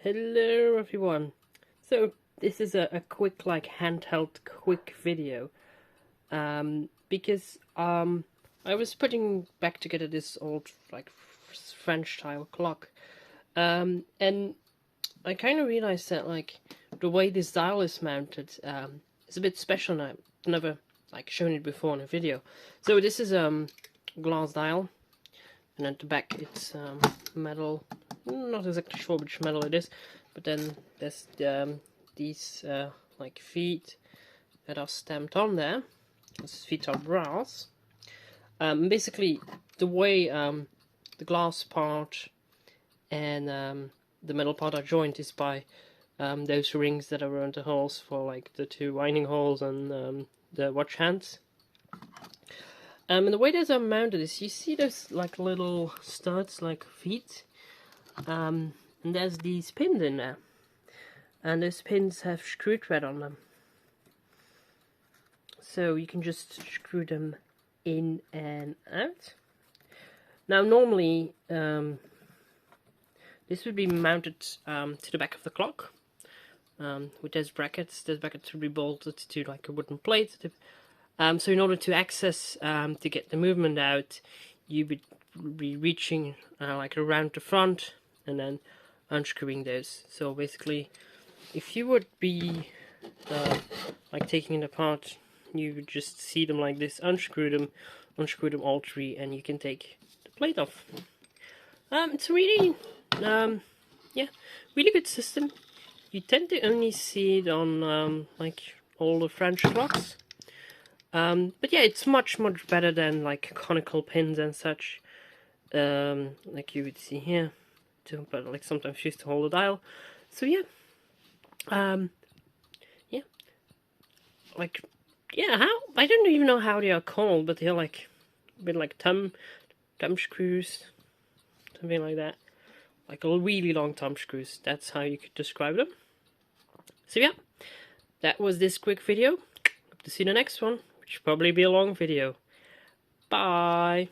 Hello everyone. So this is a quick handheld quick video because I was putting back together this old French style clock and I kind of realized that the way this dial is mounted is a bit special, and I've never shown it before in a video. So this is glass dial, and at the back it's metal. Not exactly sure which metal it is, but then there's these feet that are stamped on there. These feet are brass. Basically, the way the glass part and the metal part are joined is by those rings that are around the holes for the two winding holes and the watch hands. And the way those are mounted is, you see those little studs feet. And there's these pins in there, and those pins have screw thread on them, so you can just screw them in and out. Now normally this would be mounted to the back of the clock with those brackets. Those brackets would be bolted to a wooden plate. So in order to access to get the movement out, you would be reaching around the front and then unscrewing those. So basically, if you would be taking it apart, you would just see them like this, unscrew them all three, and you can take the plate off. It's really really good system. You tend to only see it on all the French clocks, but yeah, it's much better than conical pins and such, like you would see here. But sometimes used to hold a dial. So yeah, how I don't even know how they are called, but they're a bit like thumb screws, something like that, a really long thumb screws. That's how you could describe them. So yeah, that was this quick video. Hope to see you in the next one, which will probably be a long video. Bye.